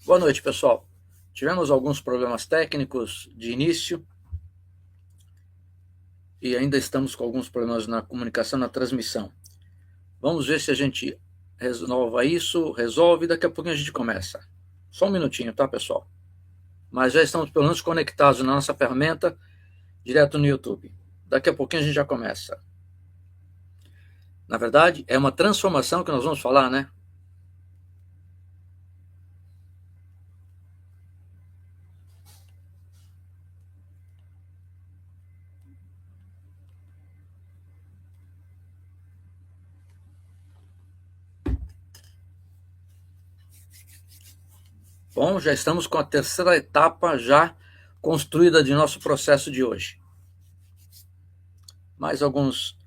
Boa noite, pessoal. Tivemos alguns problemas técnicos de início e ainda estamos com alguns problemas na comunicação, na transmissão. Vamos ver se a gente resolve, daqui a pouquinho a gente começa. Só um minutinho, tá, pessoal? Mas já estamos pelo menos conectados na nossa ferramenta, direto no YouTube. Daqui a pouquinho a gente já começa. Na verdade, é uma transformação que nós vamos falar, né? Bom, já estamos com a terceira etapa já construída de nosso processo de hoje. Mais alguns,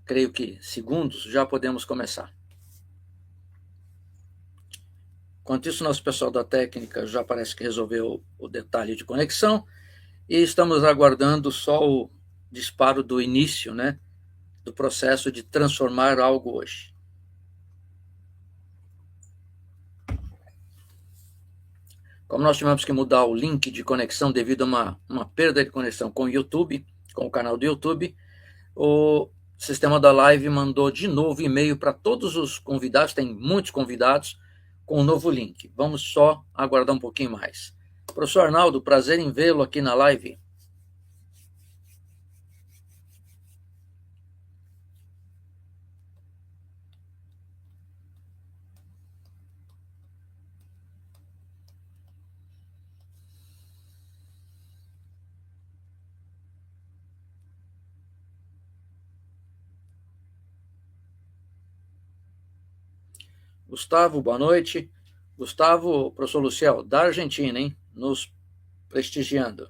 creio que segundos, já podemos começar. Enquanto isso, nosso pessoal da técnica já parece que resolveu o detalhe de conexão e estamos aguardando só o disparo do início, né, do processo de transformar algo hoje. Como nós tivemos que mudar o link de conexão devido a uma perda de conexão com o YouTube, com o canal do YouTube, o sistema da live mandou de novo e-mail para todos os convidados, tem muitos convidados, com um novo link. Vamos só aguardar um pouquinho mais. Professor Arnaldo, prazer em vê-lo aqui na live. Gustavo, boa noite. Gustavo, professor Luciel, da Argentina, hein? Nos prestigiando.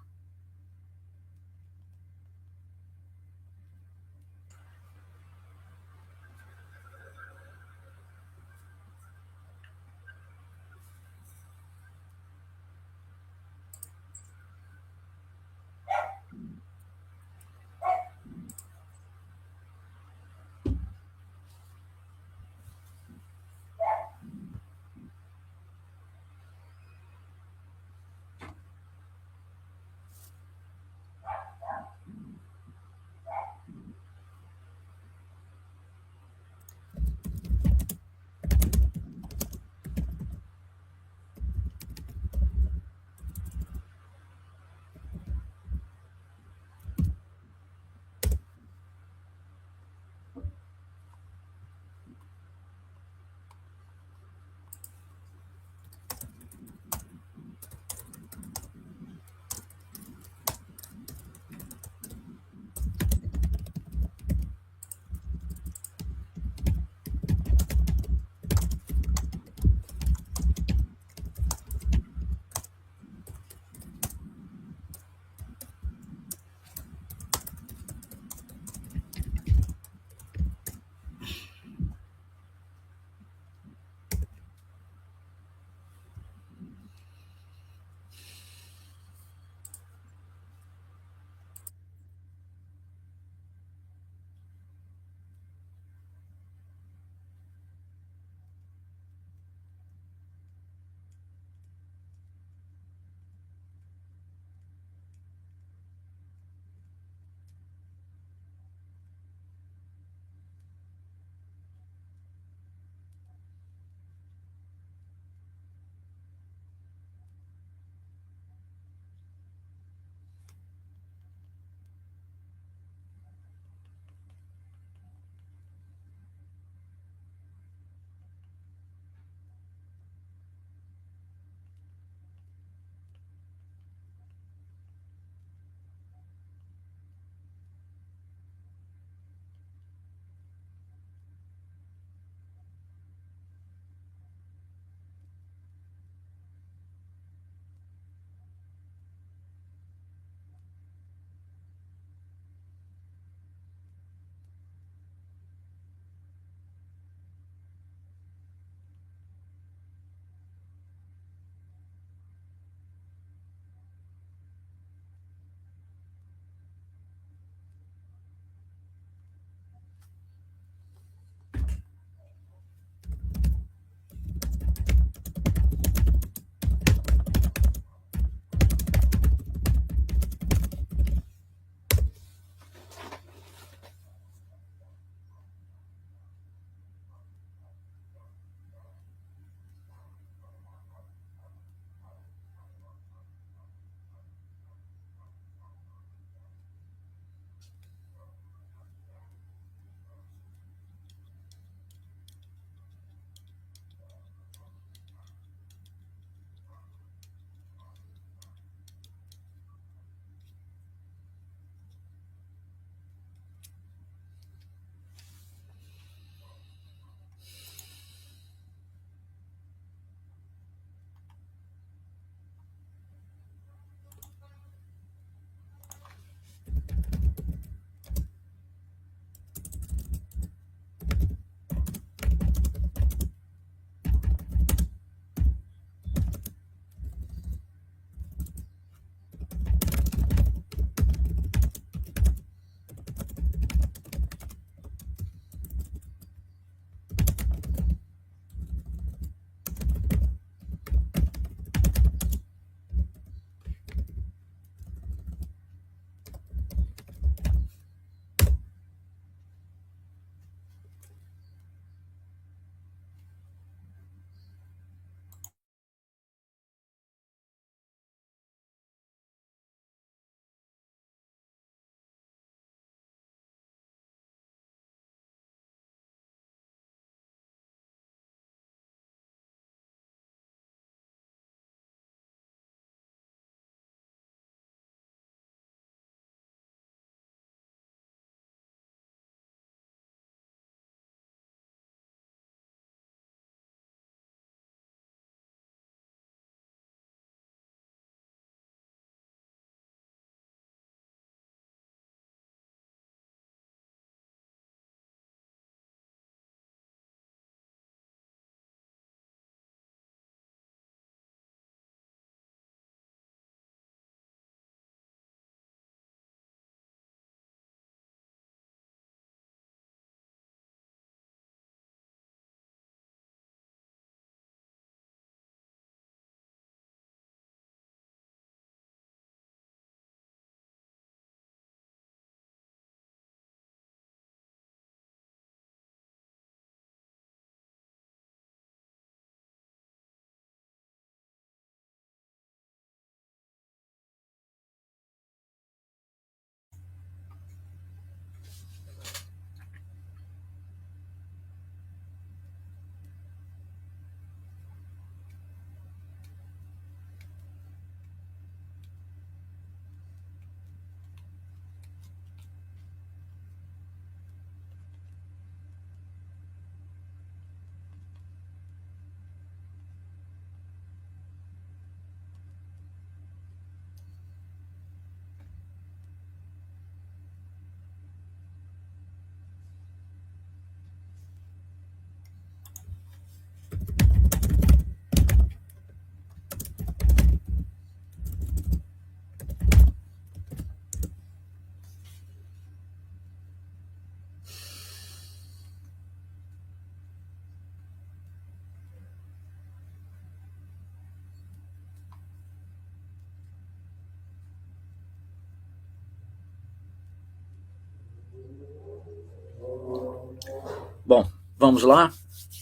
Bom, vamos lá.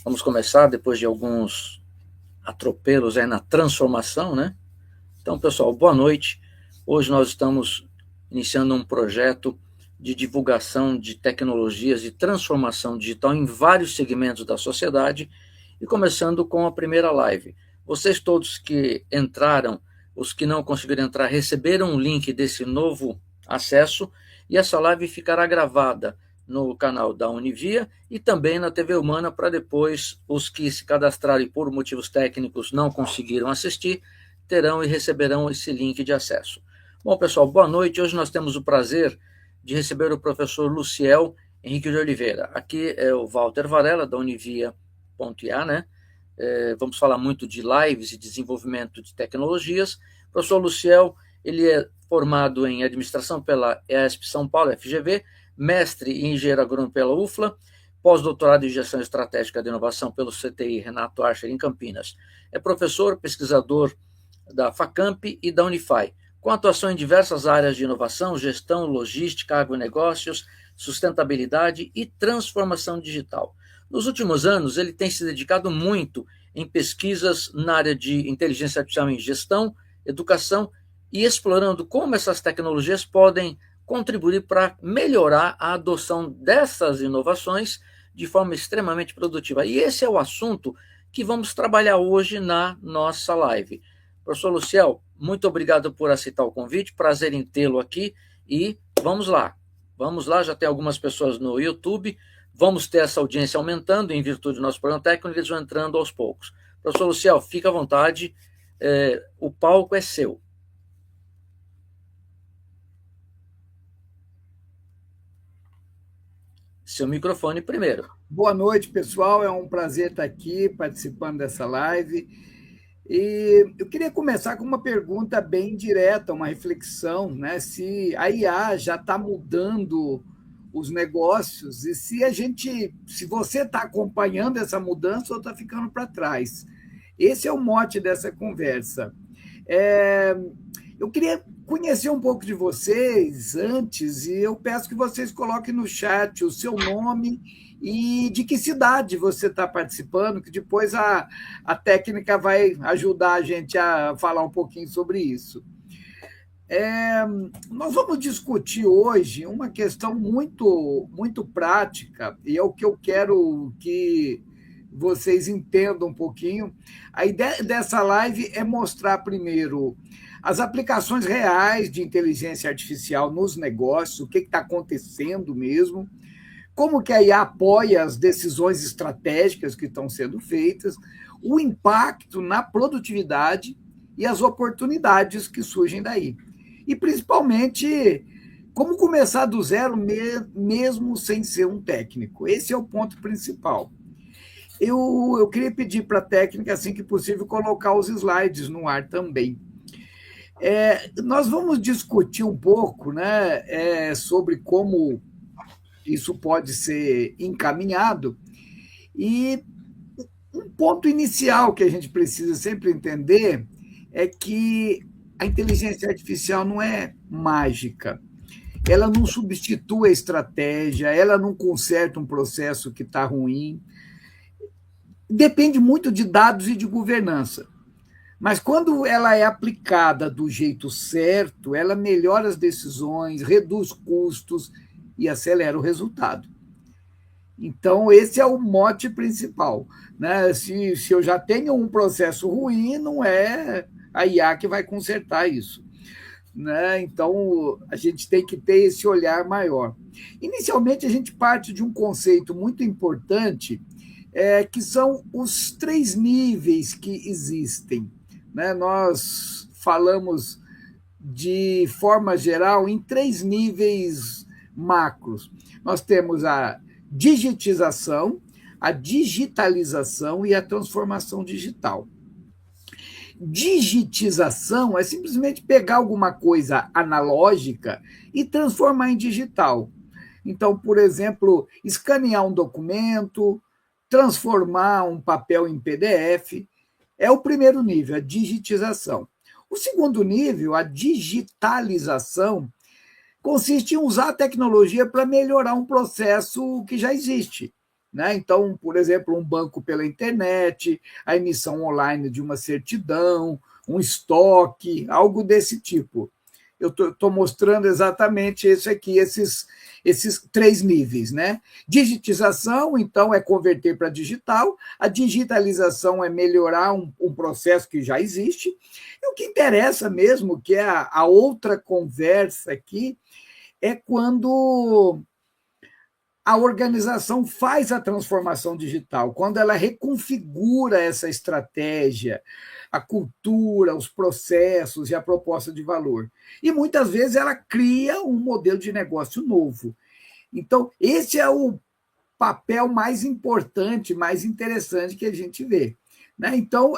Vamos começar depois de alguns atropelos aí na transformação, né? Então, pessoal, boa noite. Hoje nós estamos iniciando um projeto de divulgação de tecnologias e transformação digital em vários segmentos da sociedade e começando com a primeira live. Vocês todos que entraram, os que não conseguiram entrar, receberam um link desse novo acesso e essa live ficará gravada no canal da Univia e também na TV Humana para depois os que se cadastraram e por motivos técnicos não conseguiram assistir, terão e receberão esse link de acesso. Bom, pessoal, boa noite. Hoje nós temos o prazer de receber o professor Luciel Henrique de Oliveira. Aqui é o Walter Varela, da Univia.ia, né? Vamos falar muito de lives e desenvolvimento de tecnologias. O professor Luciel, ele é formado em administração pela ESP São Paulo, FGV, mestre em engenheiro agrônomo pela UFLA, pós-doutorado em gestão estratégica de inovação pelo CTI Renato Archer, em Campinas. É professor, pesquisador da FACAMP e da Unify, com atuação em diversas áreas de inovação, gestão, logística, agronegócios, sustentabilidade e transformação digital. Nos últimos anos, ele tem se dedicado muito em pesquisas na área de inteligência artificial em gestão, educação e explorando como essas tecnologias podem contribuir para melhorar a adoção dessas inovações de forma extremamente produtiva. E esse é o assunto que vamos trabalhar hoje na nossa live. Professor Luciel, muito obrigado por aceitar o convite, prazer em tê-lo aqui e vamos lá, já tem algumas pessoas no YouTube, vamos ter essa audiência aumentando em virtude do nosso programa técnico, eles vão entrando aos poucos. Professor Luciel, fica à vontade, o palco é seu. Seu microfone primeiro. Boa noite, pessoal. É um prazer estar aqui participando dessa live. E eu queria começar com uma pergunta bem direta, uma reflexão, né? Se a IA já está mudando os negócios e se você está acompanhando essa mudança ou está ficando para trás. Esse é o mote dessa conversa. Eu queria conhecer um pouco de vocês antes e eu peço que vocês coloquem no chat o seu nome e de que cidade você está participando, que depois a técnica vai ajudar a gente a falar um pouquinho sobre isso. Nós vamos discutir hoje uma questão muito prática, e é o que eu quero que vocês entendam um pouquinho. A ideia dessa live é mostrar, primeiro, as aplicações reais de inteligência artificial nos negócios, o que está acontecendo mesmo, como que a IA apoia as decisões estratégicas que estão sendo feitas, o impacto na produtividade e as oportunidades que surgem daí. E, principalmente, como começar do zero mesmo sem ser um técnico. Esse é o ponto principal. Eu queria pedir para a técnica, assim que possível, colocar os slides no ar também. Nós vamos discutir um pouco, né, sobre como isso pode ser encaminhado. E um ponto inicial que a gente precisa sempre entender é que a inteligência artificial não é mágica. Ela não substitui a estratégia, ela não conserta um processo que está ruim. Depende muito de dados e de governança. Mas quando ela é aplicada do jeito certo, ela melhora as decisões, reduz custos e acelera o resultado. Então, esse é o mote principal. Né? Se eu já tenho um processo ruim, não é a IA que vai consertar isso. Né? Então, a gente tem que ter esse olhar maior. Inicialmente, a gente parte de um conceito muito importante, que são os 3 níveis que existem. Né? Nós falamos, de forma geral, em 3 níveis macros. Nós temos a digitização, a digitalização e a transformação digital. Digitização é simplesmente pegar alguma coisa analógica e transformar em digital. Então, por exemplo, escanear um documento, transformar um papel em PDF, é o primeiro nível, a digitização. O segundo nível, a digitalização, consiste em usar a tecnologia para melhorar um processo que já existe. Né? Então, por exemplo, um banco pela internet, a emissão online de uma certidão, um estoque, algo desse tipo. Eu estou mostrando exatamente isso aqui, esses 3 níveis. Né? Digitização, então, é converter para digital, a digitalização é melhorar um processo que já existe, e o que interessa mesmo, que é a outra conversa aqui, é quando a organização faz a transformação digital, quando ela reconfigura essa estratégia, a cultura, os processos e a proposta de valor. E muitas vezes ela cria um modelo de negócio novo. Então, esse é o papel mais importante, mais interessante que a gente vê. Né? Então,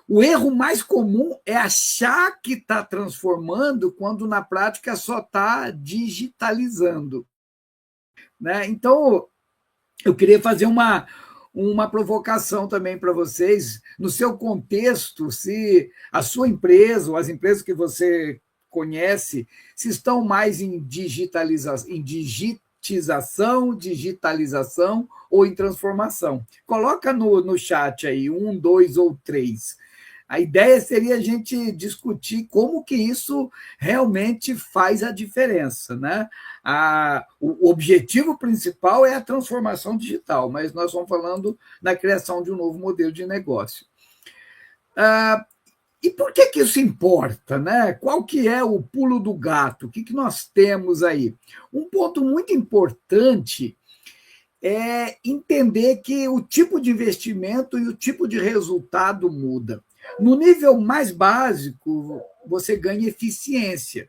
o erro mais comum é achar que está transformando, quando na prática só está digitalizando. Né? Então, eu queria fazer uma provocação também para vocês. No seu contexto, se a sua empresa ou as empresas que você conhece, se estão mais em digitalização ou em transformação. Coloca no chat aí, 1, 2 ou 3. A ideia seria a gente discutir como que isso realmente faz a diferença. Né? O objetivo principal é a transformação digital, mas nós estamos falando da criação de um novo modelo de negócio. E por que isso importa? Né? Qual que é o pulo do gato? O que nós temos aí? Um ponto muito importante é entender que o tipo de investimento e o tipo de resultado muda. No nível mais básico, você ganha eficiência.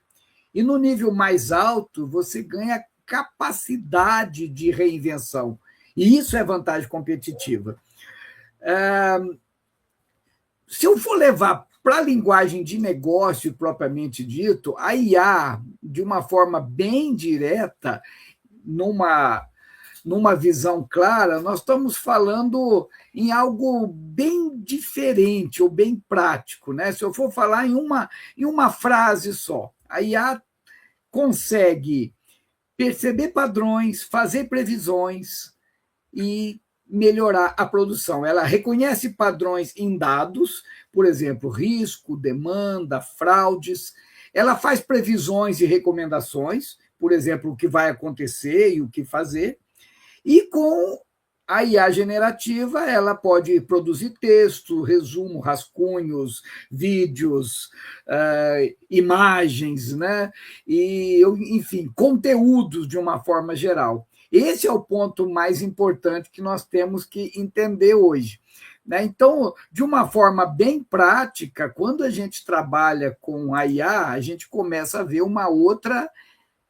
E no nível mais alto, você ganha capacidade de reinvenção. E isso é vantagem competitiva. Se eu for levar para a linguagem de negócio propriamente dito, a IA, de uma forma bem direta, numa visão clara, nós estamos falando em algo bem diferente ou bem prático. Né? Se eu for falar em uma frase só, a IA consegue perceber padrões, fazer previsões e melhorar a produção. Ela reconhece padrões em dados, por exemplo, risco, demanda, fraudes. Ela faz previsões e recomendações, por exemplo, o que vai acontecer e o que fazer. E com a IA generativa, ela pode produzir texto, resumo, rascunhos, vídeos, imagens, né? E, enfim, conteúdos de uma forma geral. Esse é o ponto mais importante que nós temos que entender hoje. Né? Então, de uma forma bem prática, quando a gente trabalha com a IA, a gente começa a ver uma outra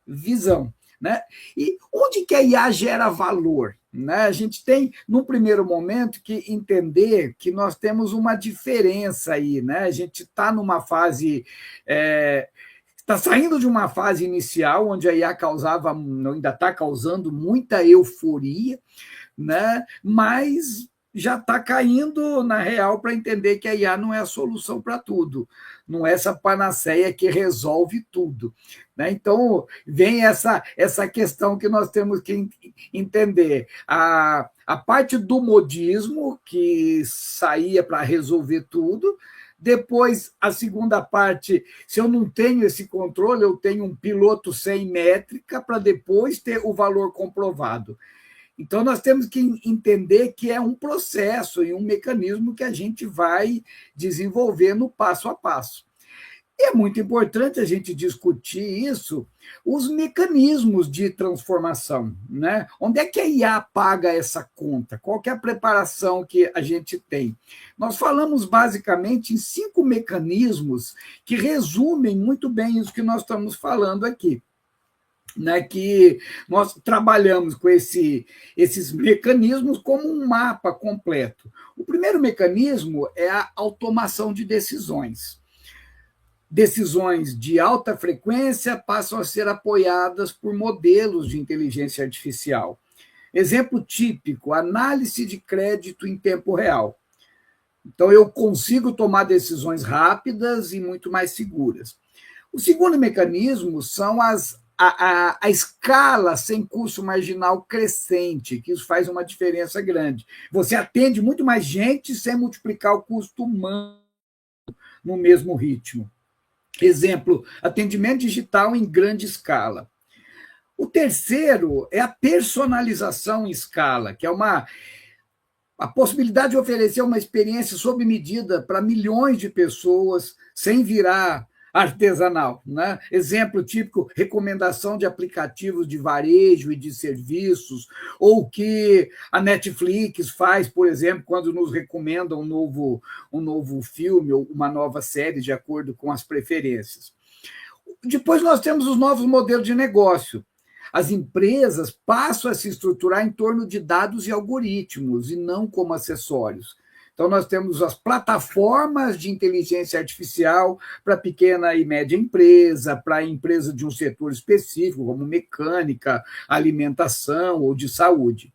visão. Né? E onde que a IA gera valor? Né? A gente tem, num primeiro momento, que entender que nós temos uma diferença aí. Né? A gente está numa fase... está saindo de uma fase inicial, onde a IA ainda está causando muita euforia, né? Mas já está caindo na real para entender que a IA não é a solução para tudo, não é essa panaceia que resolve tudo. Né? Então, vem essa questão que nós temos que entender. A parte do modismo, que saía para resolver tudo. Depois, a segunda parte, se eu não tenho esse controle, eu tenho um piloto sem métrica para depois ter o valor comprovado. Então, nós temos que entender que é um processo e um mecanismo que a gente vai desenvolver no passo a passo. E é muito importante a gente discutir isso, os mecanismos de transformação. Né? Onde é que a IA paga essa conta? Qual que é a preparação que a gente tem? Nós falamos basicamente em 5 mecanismos que resumem muito bem isso que nós estamos falando aqui. Né, que nós trabalhamos com esses mecanismos como um mapa completo. O primeiro mecanismo é a automação de decisões. Decisões de alta frequência passam a ser apoiadas por modelos de inteligência artificial. Exemplo típico, análise de crédito em tempo real. Então, eu consigo tomar decisões rápidas e muito mais seguras. O segundo mecanismo são a escala sem custo marginal crescente, que isso faz uma diferença grande. Você atende muito mais gente sem multiplicar o custo humano no mesmo ritmo. Exemplo, atendimento digital em grande escala. O terceiro é a personalização em escala, que é a possibilidade de oferecer uma experiência sob medida para milhões de pessoas sem virar artesanal. Né? Exemplo típico, recomendação de aplicativos de varejo e de serviços, ou que a Netflix faz, por exemplo, quando nos recomenda um novo filme ou uma nova série de acordo com as preferências. Depois nós temos os novos modelos de negócio. As empresas passam a se estruturar em torno de dados e algoritmos, e não como acessórios. Então, nós temos as plataformas de inteligência artificial para pequena e média empresa, para empresa de um setor específico, como mecânica, alimentação ou de saúde.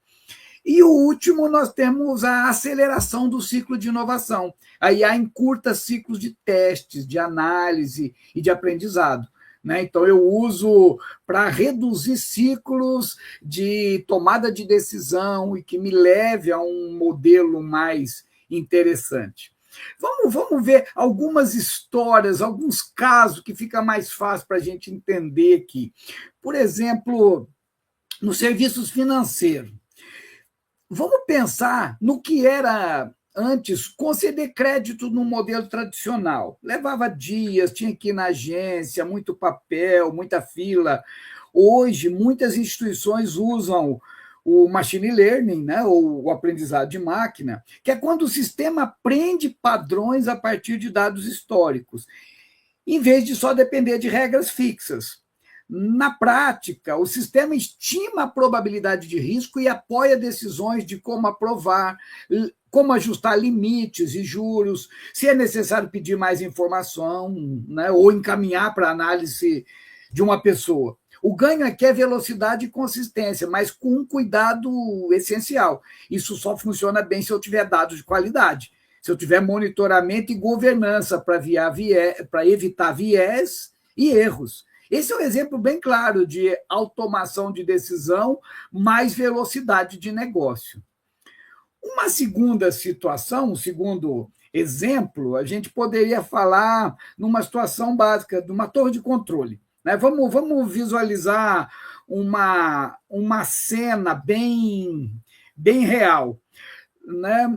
E o último, nós temos a aceleração do ciclo de inovação. Aí há encurta ciclos de testes, de análise e de aprendizado. Né? Então, eu uso para reduzir ciclos de tomada de decisão e que me leve a um modelo mais interessante. Vamos ver algumas histórias, alguns casos que fica mais fácil para a gente entender aqui. Por exemplo, nos serviços financeiros. Vamos pensar no que era antes conceder crédito no modelo tradicional. Levava dias, tinha que ir na agência, muito papel, muita fila. Hoje, muitas instituições usam o machine learning, né, ou o aprendizado de máquina, que é quando o sistema aprende padrões a partir de dados históricos, em vez de só depender de regras fixas. Na prática, o sistema estima a probabilidade de risco e apoia decisões de como aprovar, como ajustar limites e juros, se é necessário pedir mais informação, né, ou encaminhar para análise de uma pessoa. O ganho aqui é velocidade e consistência, mas com um cuidado essencial. Isso só funciona bem se eu tiver dados de qualidade, se eu tiver monitoramento e governança para evitar viés e erros. Esse é um exemplo bem claro de automação de decisão mais velocidade de negócio. Uma segunda situação, um segundo exemplo, a gente poderia falar numa situação básica, de uma torre de controle. Né? Vamos visualizar uma cena bem real. Né?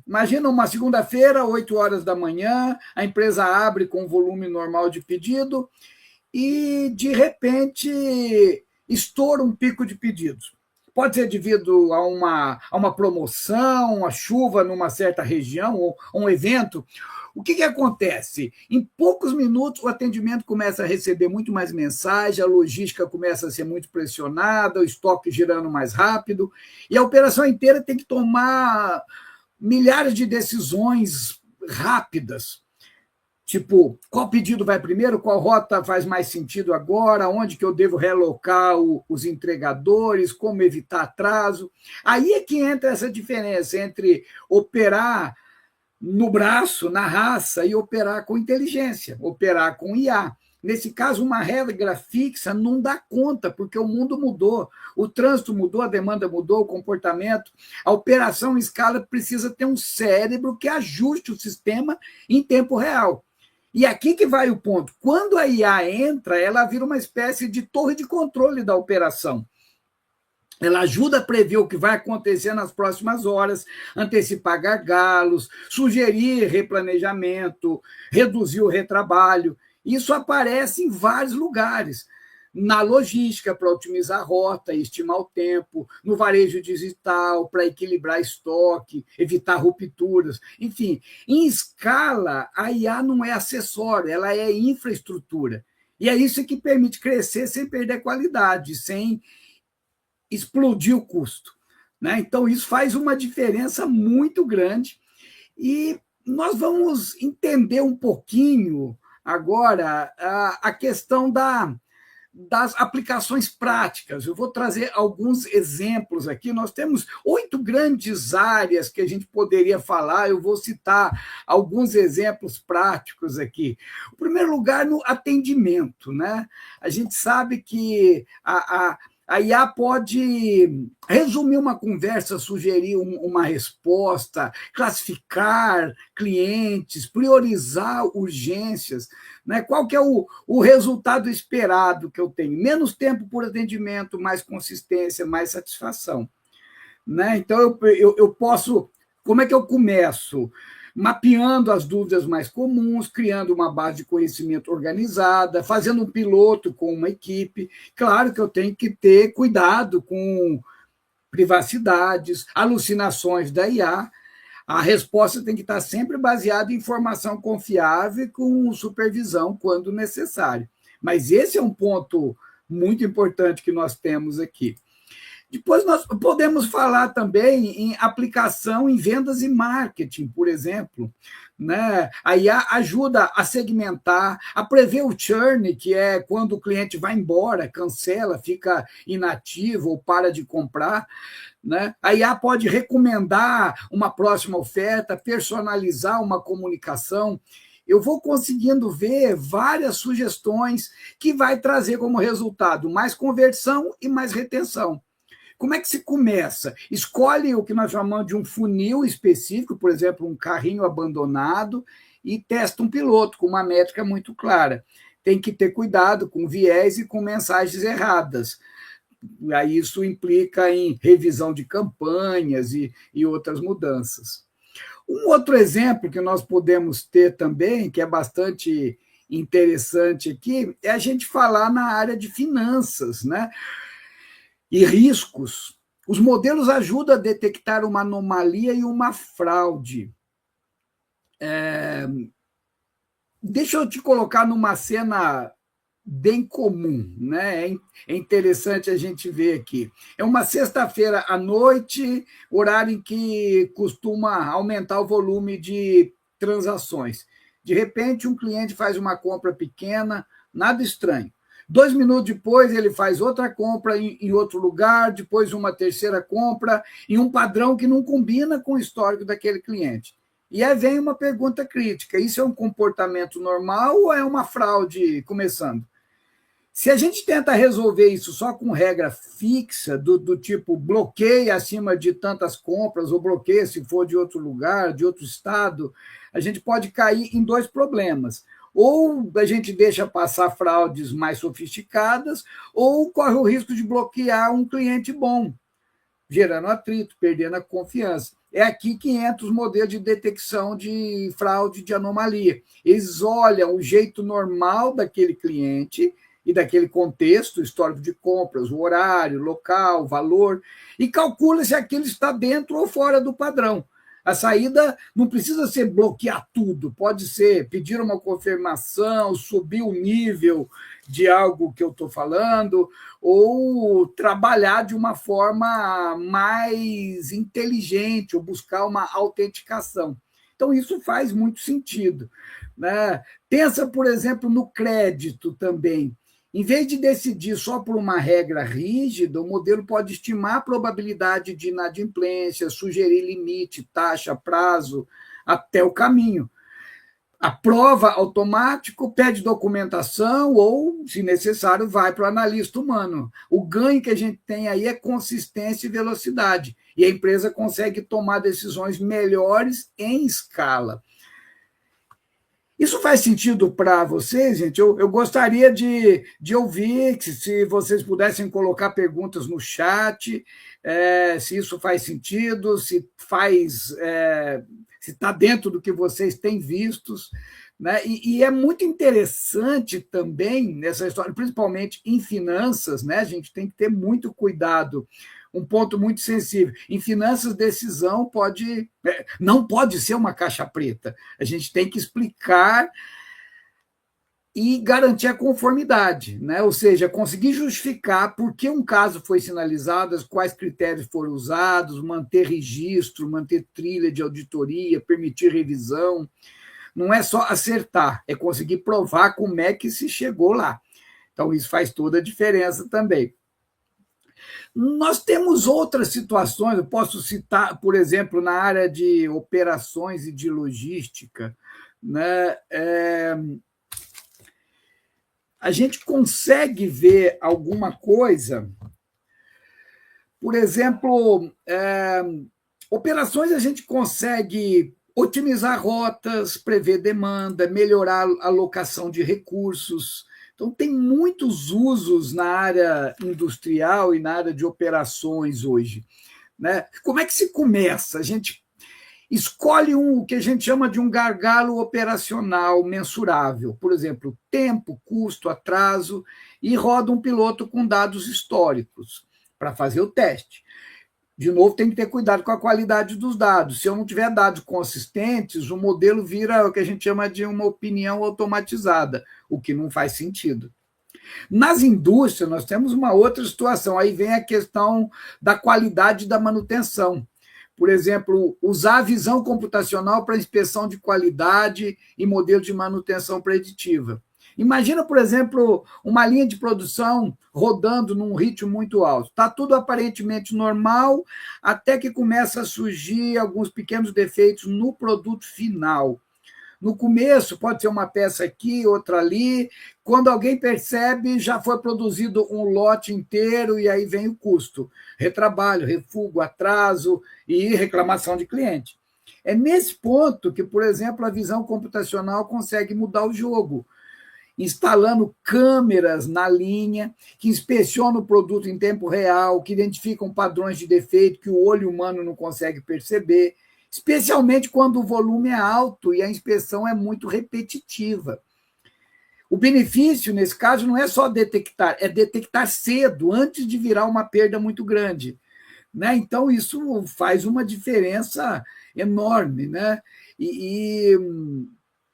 Imagina uma segunda-feira, 8 horas da manhã, a empresa abre com volume normal de pedido e, de repente, estoura um pico de pedidos. Pode ser devido a uma promoção, a chuva numa certa região, ou um evento. O que acontece? Em poucos minutos, o atendimento começa a receber muito mais mensagem, a logística começa a ser muito pressionada, o estoque girando mais rápido, e a operação inteira tem que tomar milhares de decisões rápidas. Tipo, qual pedido vai primeiro, qual rota faz mais sentido agora, onde que eu devo realocar os entregadores, como evitar atraso. Aí é que entra essa diferença entre operar no braço, na raça, e operar com inteligência, operar com IA. Nesse caso, uma regra fixa não dá conta, porque o mundo mudou, o trânsito mudou, a demanda mudou, o comportamento. A operação em escala precisa ter um cérebro que ajuste o sistema em tempo real. E aqui que vai o ponto. Quando a IA entra, ela vira uma espécie de torre de controle da operação. Ela ajuda a prever o que vai acontecer nas próximas horas, antecipar gargalos, sugerir replanejamento, reduzir o retrabalho. Isso aparece em vários lugares. Na logística, para otimizar a rota e estimar o tempo, no varejo digital, para equilibrar estoque, evitar rupturas. Enfim, em escala, a IA não é acessório, ela é infraestrutura. E é isso que permite crescer sem perder qualidade, sem explodir o custo. Né? Então, isso faz uma diferença muito grande. E nós vamos entender um pouquinho agora a questão das aplicações práticas. Eu vou trazer alguns exemplos aqui. Nós temos 8 grandes áreas que a gente poderia falar, eu vou citar alguns exemplos práticos aqui. Em primeiro lugar, no atendimento, né? A gente sabe que a IA pode resumir uma conversa, sugerir uma resposta, classificar clientes, priorizar urgências. Né? Qual que é o resultado esperado que eu tenho? Menos tempo por atendimento, mais consistência, mais satisfação. Né? Então, eu posso... Como é que eu começo? Mapeando as dúvidas mais comuns, criando uma base de conhecimento organizada, fazendo um piloto com uma equipe. Claro que eu tenho que ter cuidado com privacidades, alucinações da IA. A resposta tem que estar sempre baseada em informação confiável e com supervisão quando necessário. Mas esse é um ponto muito importante que nós temos aqui. Depois nós podemos falar também em aplicação em vendas e marketing, por exemplo. Né? A IA ajuda a segmentar, a prever o churn, que é quando o cliente vai embora, cancela, fica inativo ou para de comprar. Né? A IA pode recomendar uma próxima oferta, personalizar uma comunicação. Eu vou conseguindo ver várias sugestões que vai trazer como resultado mais conversão e mais retenção. Como é que se começa? Escolhe o que nós chamamos de um funil específico, por exemplo, um carrinho abandonado, e testa um piloto com uma métrica muito clara. Tem que ter cuidado com viés e com mensagens erradas. Aí isso implica em revisão de campanhas e outras mudanças. Um outro exemplo que nós podemos ter também, que é bastante interessante aqui, é a gente falar na área de finanças, né? E riscos. Os modelos ajudam a detectar uma anomalia e uma fraude. Deixa eu te colocar numa cena bem comum, né? É interessante a gente ver aqui. É uma sexta-feira à noite, horário em que costuma aumentar o volume de transações. De repente, um cliente faz uma compra pequena, nada estranho. 2 minutos depois, ele faz outra compra em outro lugar, depois uma terceira compra, em um padrão que não combina com o histórico daquele cliente. E aí vem uma pergunta crítica: isso é um comportamento normal ou é uma fraude começando? Se a gente tenta resolver isso só com regra fixa, do tipo bloqueia acima de tantas compras, ou bloqueia se for de outro lugar, de outro estado, a gente pode cair em 2 problemas. Ou a gente deixa passar fraudes mais sofisticadas, ou corre o risco de bloquear um cliente bom, gerando atrito, perdendo a confiança. É aqui que entra os modelos de detecção de fraude, de anomalia. Eles olham o jeito normal daquele cliente e daquele contexto, histórico de compras, o horário, local, valor, e calcula se aquilo está dentro ou fora do padrão. A saída não precisa ser bloquear tudo, pode ser pedir uma confirmação, subir o nível de algo que eu estou falando, ou trabalhar de uma forma mais inteligente, ou buscar uma autenticação. Então, isso faz muito sentido. Né? Pensa, por exemplo, no crédito também. Em vez de decidir só por uma regra rígida, o modelo pode estimar a probabilidade de inadimplência, sugerir limite, taxa, prazo, até o caminho. Aprova automático, pede documentação ou, se necessário, vai para o analista humano. O ganho que a gente tem aí é consistência e velocidade, e a empresa consegue tomar decisões melhores em escala. Isso faz sentido para vocês, gente? Eu gostaria de ouvir, se vocês pudessem colocar perguntas no chat, se isso faz sentido, se está dentro do que vocês têm vistos. Né? E é muito interessante também nessa história, principalmente em finanças, né? A gente tem que ter muito cuidado. Um ponto muito sensível. Em finanças, decisão não pode ser uma caixa preta. A gente tem que explicar e garantir a conformidade, né? Ou seja, conseguir justificar por que um caso foi sinalizado, quais critérios foram usados, manter registro, manter trilha de auditoria, permitir revisão. Não é só acertar, é conseguir provar como é que se chegou lá. Então, isso faz toda a diferença também. Nós temos outras situações, eu posso citar, por exemplo, na área de operações e de logística, né? A gente consegue ver alguma coisa, por exemplo, operações a gente consegue otimizar rotas, prever demanda, melhorar a alocação de recursos. Então, tem muitos usos na área industrial e na área de operações hoje, né? Como é que se começa? A gente escolhe o que a gente chama de um gargalo operacional mensurável, por exemplo, tempo, custo, atraso, e roda um piloto com dados históricos para fazer o teste. De novo, tem que ter cuidado com a qualidade dos dados. Se eu não tiver dados consistentes, o modelo vira o que a gente chama de uma opinião automatizada, o que não faz sentido. Nas indústrias, nós temos uma outra situação. Aí vem a questão da qualidade da manutenção. Por exemplo, usar a visão computacional para inspeção de qualidade e modelo de manutenção preditiva. Imagina, por exemplo, uma linha de produção rodando num ritmo muito alto. Está tudo aparentemente normal, até que começa a surgir alguns pequenos defeitos no produto final. No começo, pode ser uma peça aqui, outra ali. Quando alguém percebe, já foi produzido um lote inteiro e aí vem o custo. Retrabalho, refugo, atraso e reclamação de cliente. É nesse ponto que, por exemplo, a visão computacional consegue mudar o jogo, instalando câmeras na linha, que inspecionam o produto em tempo real, que identificam padrões de defeito que o olho humano não consegue perceber, especialmente quando o volume é alto e a inspeção é muito repetitiva. O benefício, nesse caso, não é só detectar, é detectar cedo, antes de virar uma perda muito grande, né? Então, isso faz uma diferença enorme, né? E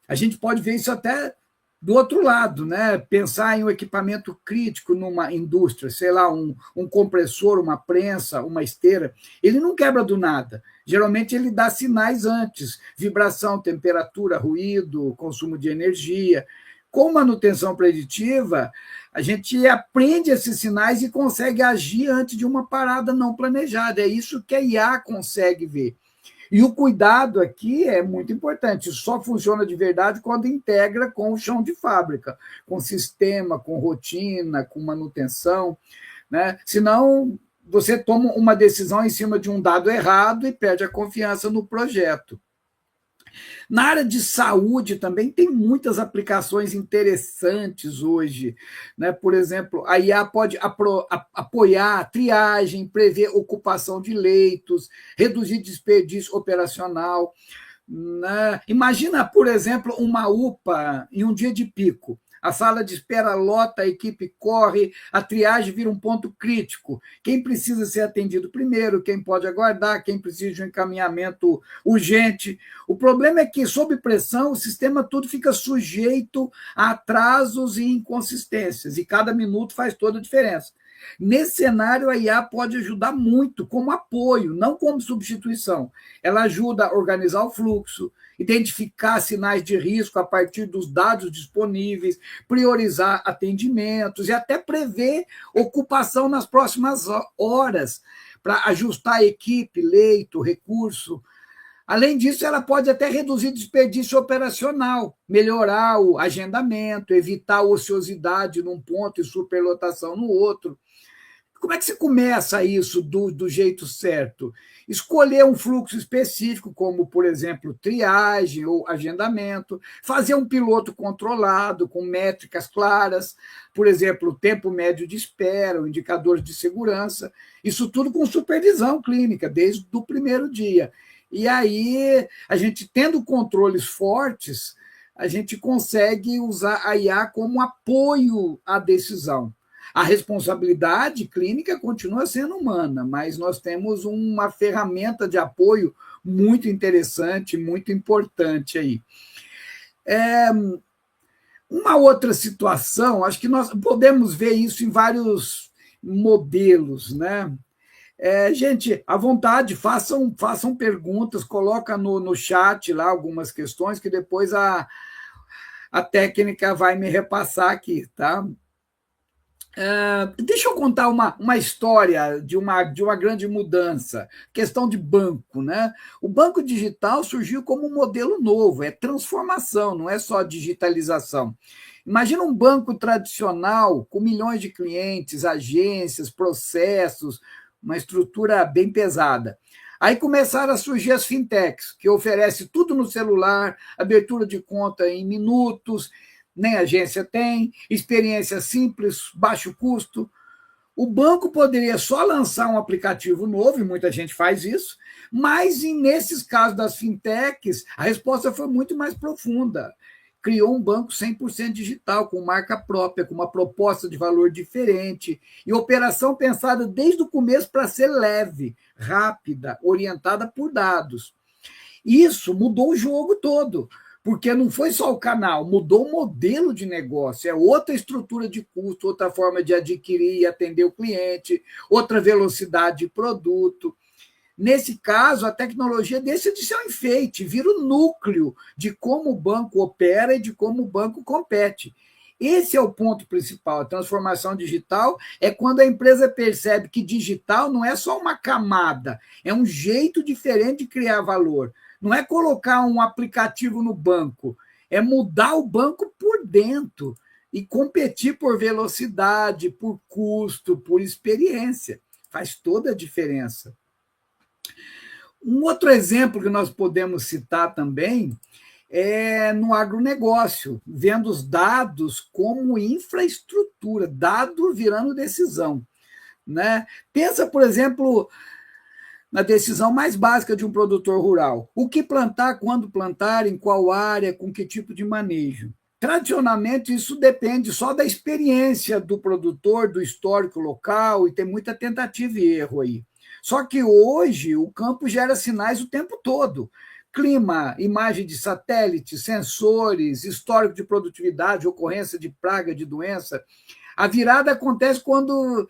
a gente pode ver isso até do outro lado, né? Pensar em um equipamento crítico numa indústria, sei lá, um compressor, uma prensa, uma esteira, ele não quebra do nada. Geralmente ele dá sinais antes, vibração, temperatura, ruído, consumo de energia. Com manutenção preditiva, a gente aprende esses sinais e consegue agir antes de uma parada não planejada. É isso que a IA consegue ver. E o cuidado aqui é muito importante. Isso só funciona de verdade quando integra com o chão de fábrica, com sistema, com rotina, com manutenção, né? Senão, você toma uma decisão em cima de um dado errado e perde a confiança no projeto. Na área de saúde também tem muitas aplicações interessantes hoje, né? Por exemplo, a IA pode apoiar a triagem, prever ocupação de leitos, reduzir desperdício operacional, né? Imagina, por exemplo, uma UPA em um dia de pico. A sala de espera lota, a equipe corre, a triagem vira um ponto crítico. Quem precisa ser atendido primeiro, quem pode aguardar, quem precisa de um encaminhamento urgente. O problema é que, sob pressão, o sistema tudo fica sujeito a atrasos e inconsistências, e cada minuto faz toda a diferença. Nesse cenário, a IA pode ajudar muito como apoio, não como substituição. Ela ajuda a organizar o fluxo, identificar sinais de risco a partir dos dados disponíveis, priorizar atendimentos e até prever ocupação nas próximas horas, para ajustar a equipe, leito, recurso. Além disso, ela pode até reduzir desperdício operacional, melhorar o agendamento, evitar a ociosidade num ponto e superlotação no outro. Como é que se começa isso do jeito certo? Escolher um fluxo específico, como, por exemplo, triagem ou agendamento, fazer um piloto controlado, com métricas claras, por exemplo, o tempo médio de espera, o indicador de segurança, isso tudo com supervisão clínica, desde o primeiro dia. E aí, a gente tendo controles fortes, a gente consegue usar a IA como apoio à decisão. A responsabilidade clínica continua sendo humana, mas nós temos uma ferramenta de apoio muito interessante, muito importante aí. Uma outra situação, acho que nós podemos ver isso em vários modelos, né? Gente, à vontade, façam perguntas, coloca no chat lá algumas questões que depois a técnica vai me repassar aqui, tá? Deixa eu contar uma história de uma grande mudança, questão de banco. Né? O banco digital surgiu como um modelo novo, é transformação, não é só digitalização. Imagina um banco tradicional com milhões de clientes, agências, processos, uma estrutura bem pesada. Aí começaram a surgir as fintechs, que oferecem tudo no celular, abertura de conta em minutos, nem agência tem, experiência simples, baixo custo. O banco poderia só lançar um aplicativo novo, e muita gente faz isso, mas nesses casos das fintechs, a resposta foi muito mais profunda. Criou um banco 100% digital, com marca própria, com uma proposta de valor diferente, e operação pensada desde o começo para ser leve, rápida, orientada por dados. Isso mudou o jogo todo, porque não foi só o canal, mudou o modelo de negócio, é outra estrutura de custo, outra forma de adquirir e atender o cliente, outra velocidade de produto. Nesse caso, a tecnologia deixa de ser um enfeite, vira o núcleo de como o banco opera e de como o banco compete. Esse é o ponto principal. A transformação digital é quando a empresa percebe que digital não é só uma camada, é um jeito diferente de criar valor. Não é colocar um aplicativo no banco, é mudar o banco por dentro e competir por velocidade, por custo, por experiência. Faz toda a diferença. Um outro exemplo que nós podemos citar também é no agronegócio, vendo os dados como infraestrutura, dado virando decisão. Né? Pensa, por exemplo, na decisão mais básica de um produtor rural. O que plantar, quando plantar, em qual área, com que tipo de manejo. Tradicionalmente, isso depende só da experiência do produtor, do histórico local, e tem muita tentativa e erro aí. Só que hoje o campo gera sinais o tempo todo. Clima, imagem de satélite, sensores, histórico de produtividade, ocorrência de praga, de doença. A virada acontece quando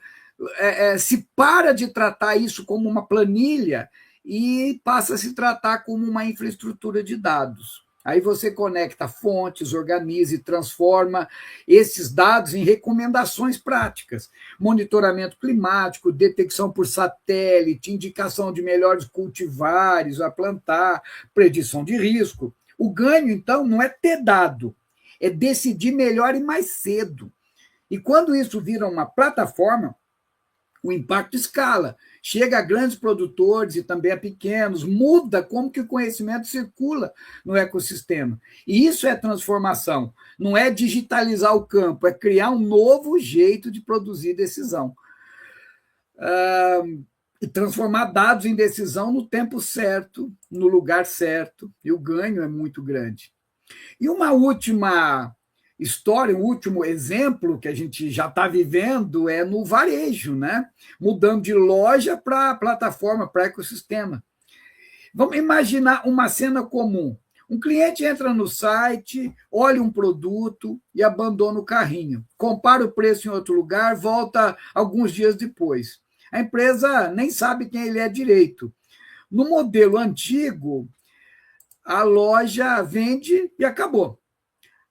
se para de tratar isso como uma planilha e passa a se tratar como uma infraestrutura de dados. Aí você conecta fontes, organiza e transforma esses dados em recomendações práticas. Monitoramento climático, detecção por satélite, indicação de melhores cultivares a plantar, predição de risco. O ganho, então, não é ter dado, é decidir melhor e mais cedo. E quando isso vira uma plataforma, o impacto escala, chega a grandes produtores e também a pequenos, muda como que o conhecimento circula no ecossistema. E isso é transformação, não é digitalizar o campo, é criar um novo jeito de produzir decisão. E transformar dados em decisão no tempo certo, no lugar certo, e o ganho é muito grande. E uma última história, um último exemplo que a gente já está vivendo é no varejo, né? Mudando de loja para plataforma, para ecossistema. Vamos imaginar uma cena comum. Um cliente entra no site, olha um produto e abandona o carrinho. Compara o preço em outro lugar, volta alguns dias depois. A empresa nem sabe quem ele é direito. No modelo antigo, a loja vende e acabou.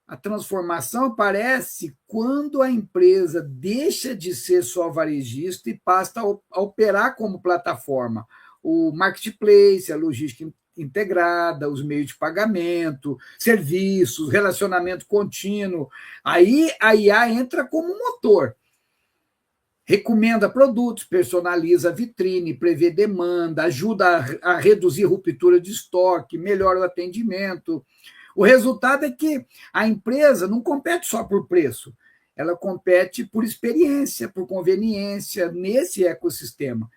A transformação aparece quando a empresa deixa de ser só varejista e passa a operar como plataforma. O marketplace, a logística integrada, os meios de pagamento, serviços, relacionamento contínuo. Aí a IA entra como motor. Recomenda produtos, personaliza a vitrine, prevê demanda, ajuda a reduzir ruptura de estoque, melhora o atendimento. O resultado é que a empresa não compete só por preço, ela compete por experiência, por conveniência nesse ecossistema.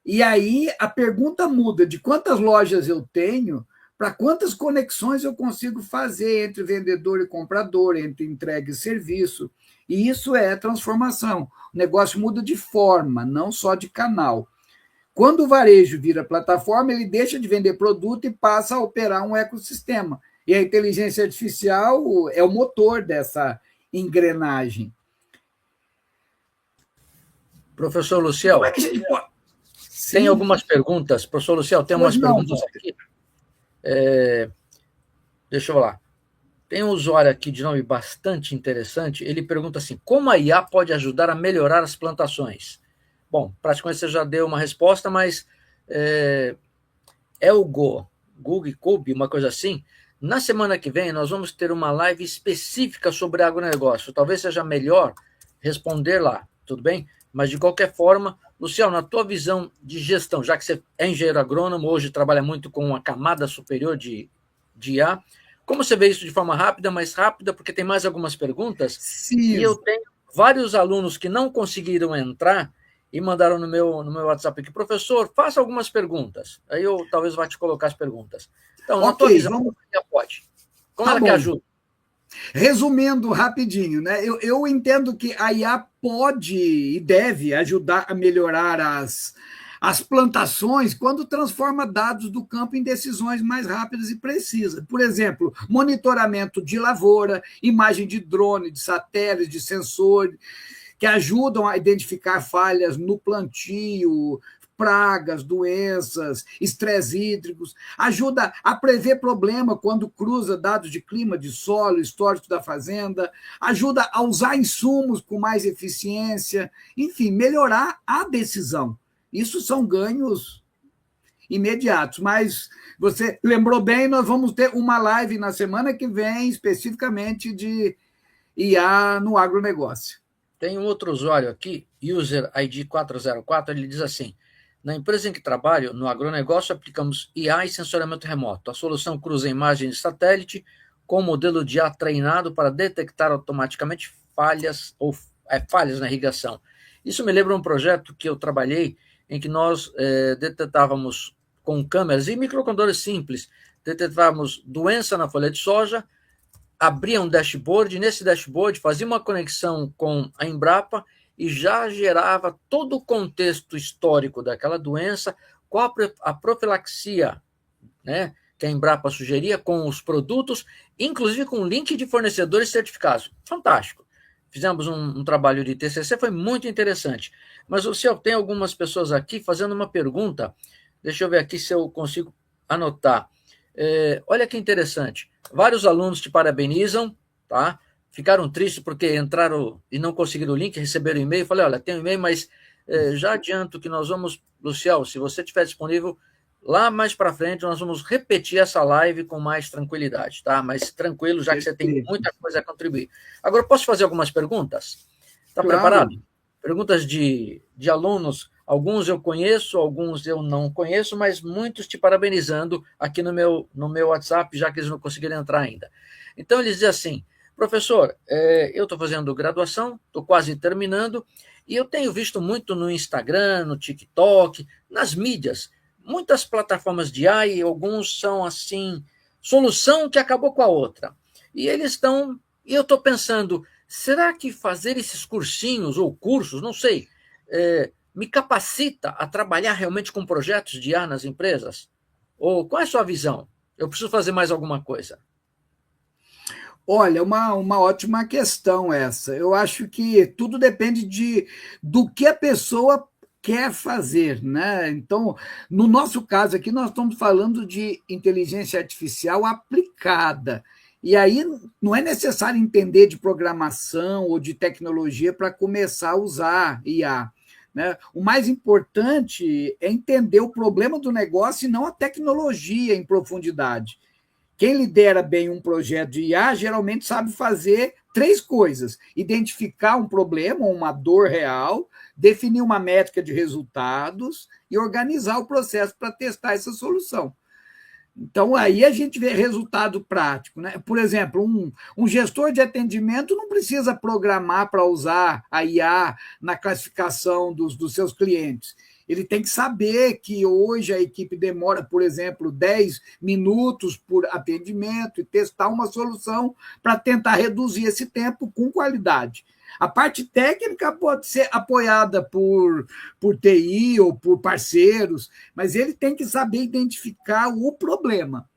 E aí a pergunta muda de quantas lojas eu tenho para quantas conexões eu consigo fazer entre vendedor e comprador, entre entrega e serviço. E isso é transformação. O negócio muda de forma, não só de canal. Quando o varejo vira plataforma, ele deixa de vender produto e passa a operar um ecossistema. E a inteligência artificial é o motor dessa engrenagem. Professor Como é Luciel, que a gente pode... tem Sim, algumas perguntas. Professor Luciel, tem umas pois não, perguntas aqui. Deixa eu lá. Tem um usuário aqui de nome bastante interessante. Ele pergunta assim: como a IA pode ajudar a melhorar as plantações? Bom, praticamente você já deu uma resposta, mas é o Google Cube, uma coisa assim. Na semana que vem, nós vamos ter uma live específica sobre agronegócio. Talvez seja melhor responder lá, tudo bem? Mas, de qualquer forma, Luciano, na tua visão de gestão, já que você é engenheiro agrônomo, hoje trabalha muito com uma camada superior de IA, como você vê isso de forma rápida, mais rápida, porque tem mais algumas perguntas, e Sim, eu tenho vários alunos que não conseguiram entrar e mandaram no meu WhatsApp aqui, professor, faça algumas perguntas. Aí eu talvez vá te colocar as perguntas. Então, na tua ok, visão, vamos. como ela pode? Como Tá ela que bom. ajuda? Resumindo rapidinho, né? Eu entendo que a IA pode e deve ajudar a melhorar as plantações quando transforma dados do campo em decisões mais rápidas e precisas. Por exemplo, monitoramento de lavoura, imagem de drone, de satélite, de sensor, que ajudam a identificar falhas no plantio, pragas, doenças, estresse hídricos, ajuda a prever problema quando cruza dados de clima, de solo, histórico da fazenda, ajuda a usar insumos com mais eficiência, enfim, melhorar a decisão. Isso são ganhos imediatos, mas você lembrou bem, nós vamos ter uma live na semana que vem, especificamente de IA no agronegócio. Tem um outro usuário aqui, user ID 404, ele diz assim: na empresa em que trabalho, no agronegócio, aplicamos IA e sensoriamento remoto. A solução cruza imagens de satélite com o modelo de IA treinado para detectar automaticamente falhas na irrigação. Isso me lembra um projeto que eu trabalhei em que nós detectávamos com câmeras e microcontroladores simples, detectávamos doença na folha de soja, abria um dashboard, e nesse dashboard fazia uma conexão com a Embrapa e já gerava todo o contexto histórico daquela doença, qual a profilaxia, né, que a Embrapa sugeria com os produtos, inclusive com link de fornecedores certificados. Fantástico. Fizemos um trabalho de TCC, foi muito interessante. Mas o senhor tem algumas pessoas aqui fazendo uma pergunta, deixa eu ver aqui se eu consigo anotar. Olha que interessante. Vários alunos te parabenizam, tá? Ficaram tristes porque entraram e não conseguiram o link, receberam o e-mail. Falei, olha, tem um e-mail, mas já adianto que nós vamos, Luciel, se você estiver disponível, lá mais para frente nós vamos repetir essa live com mais tranquilidade, tá? Mas tranquilo, já que você tem Perfeito. muita coisa a contribuir. Agora, posso fazer algumas perguntas? Está preparado? Claro. Perguntas de alunos, alguns eu conheço, alguns eu não conheço, mas muitos te parabenizando aqui no meu WhatsApp, já que eles não conseguiram entrar ainda. Então, eles dizem assim: professor, eu estou fazendo graduação, estou quase terminando, e eu tenho visto muito no Instagram, no TikTok, nas mídias, muitas plataformas de AI, alguns são assim, solução que acabou com a outra. E eu estou pensando, será que fazer esses cursinhos ou cursos, não sei, me capacita a trabalhar realmente com projetos de IA nas empresas? Ou qual é a sua visão? Eu preciso fazer mais alguma coisa? Olha, uma ótima questão essa. Eu acho que tudo depende do que a pessoa quer fazer, né? Então, no nosso caso aqui, nós estamos falando de inteligência artificial aplicada. E aí não é necessário entender de programação ou de tecnologia para começar a usar IA. Né? O mais importante é entender o problema do negócio e não a tecnologia em profundidade. Quem lidera bem um projeto de IA geralmente sabe fazer três coisas: identificar um problema, uma dor real, definir uma métrica de resultados e organizar o processo para testar essa solução. Então, aí a gente vê resultado prático. Né? Por exemplo, um gestor de atendimento não precisa programar para usar a IA na classificação dos seus clientes. Ele tem que saber que hoje a equipe demora, por exemplo, 10 minutos por atendimento e testar uma solução para tentar reduzir esse tempo com qualidade. A parte técnica pode ser apoiada por TI ou por parceiros, mas ele tem que saber identificar o problema.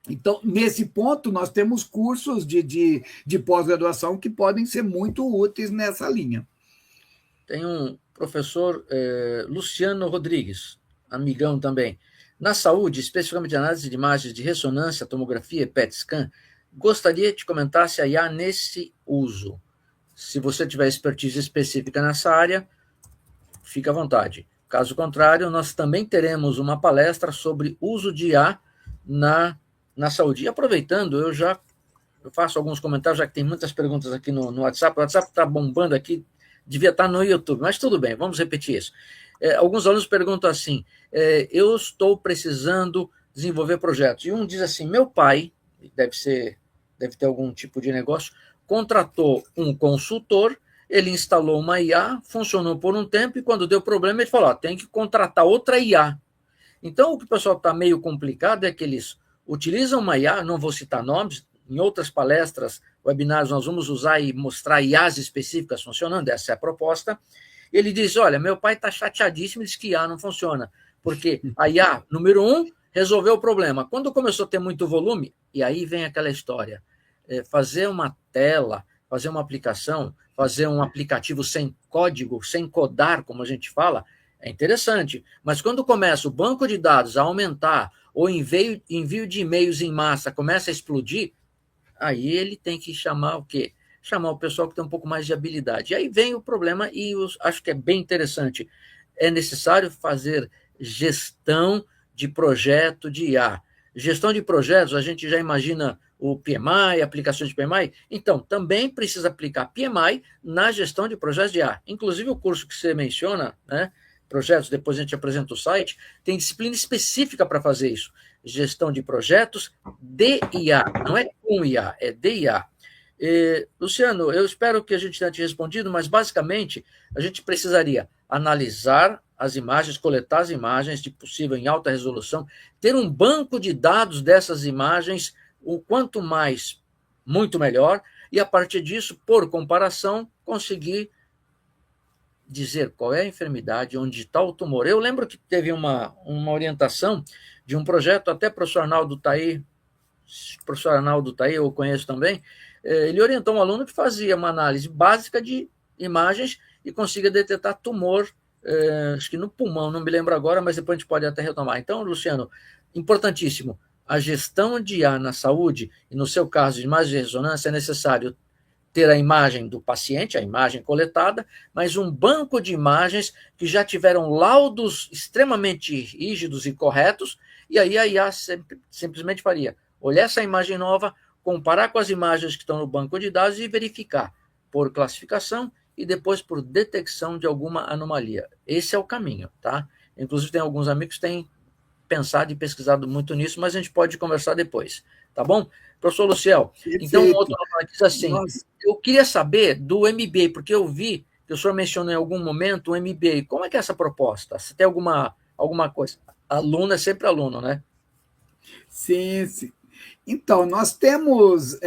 Então, nesse ponto, nós temos cursos de pós-graduação que podem ser muito úteis nessa linha. Tem um professor, Luciano Rodrigues, amigão também. Na saúde, especificamente análise de imagens de ressonância, tomografia e PET scan, Gostaria de comentar se a IA nesse uso. Se você tiver expertise específica nessa área, fique à vontade. Caso contrário, nós também teremos uma palestra sobre uso de IA na saúde. E aproveitando, eu faço alguns comentários, já que tem muitas perguntas aqui no WhatsApp. O WhatsApp está bombando aqui, devia estar no YouTube, mas tudo bem, vamos repetir isso. Alguns alunos perguntam assim, eu estou precisando desenvolver projetos. E um diz assim, meu pai, deve ter algum tipo de negócio, contratou um consultor, ele instalou uma IA, funcionou por um tempo, e quando deu problema, ele falou, tem que contratar outra IA. Então, o que o pessoal está meio complicado é que eles utilizam uma IA, não vou citar nomes, em outras palestras, webinars, nós vamos usar e mostrar IAs específicas funcionando, essa é a proposta. Ele diz, olha, meu pai está chateadíssimo, diz que IA não funciona, porque a IA, número 1, resolveu o problema. Quando começou a ter muito volume, e aí vem aquela história, fazer uma tela, fazer uma aplicação, fazer um aplicativo sem código, sem codar, como a gente fala, é interessante. Mas quando começa o banco de dados a aumentar, ou envio de e-mails em massa começa a explodir, aí ele tem que chamar o quê? Chamar o pessoal que tem um pouco mais de habilidade. E aí vem o problema, e acho que é bem interessante. É necessário fazer gestão de projeto de IA. Gestão de projetos, a gente já imagina o PMI, aplicações de PMI. Então, também precisa aplicar PMI na gestão de projetos de IA. Inclusive, o curso que você menciona, né, projetos, depois a gente apresenta o site, tem disciplina específica para fazer isso. Gestão de projetos de IA, não é com IA, é de IA. Luciano, eu espero que a gente tenha te respondido, mas basicamente a gente precisaria analisar as imagens, coletar as imagens, de possível em alta resolução, ter um banco de dados dessas imagens, o quanto mais, muito melhor, e a partir disso, por comparação, conseguir dizer qual é a enfermidade, onde está o tumor. Eu lembro que teve uma orientação de um projeto, até professor Arnaldo Taí, eu conheço também, ele orientou um aluno que fazia uma análise básica de imagens e conseguia detectar tumor, acho que no pulmão, não me lembro agora, mas depois a gente pode até retomar. Então, Luciano, importantíssimo, a gestão de IA na saúde, e no seu caso de imagem de ressonância, é necessário ter a imagem do paciente, a imagem coletada, mas um banco de imagens que já tiveram laudos extremamente rígidos e corretos, e aí a IA simplesmente faria, olhar essa imagem nova, comparar com as imagens que estão no banco de dados e verificar por classificação e depois por detecção de alguma anomalia. Esse é o caminho, tá? Inclusive tem alguns amigos que têm pensado e pesquisado muito nisso, mas a gente pode conversar depois, tá bom? Professor Luciel, então um outro aluno diz assim, eu queria saber do MBA, porque eu vi que o senhor mencionou em algum momento o MBA, como é que é essa proposta? Você tem alguma coisa? Aluno é sempre aluno, né? Sim, sim. Então, nós temos,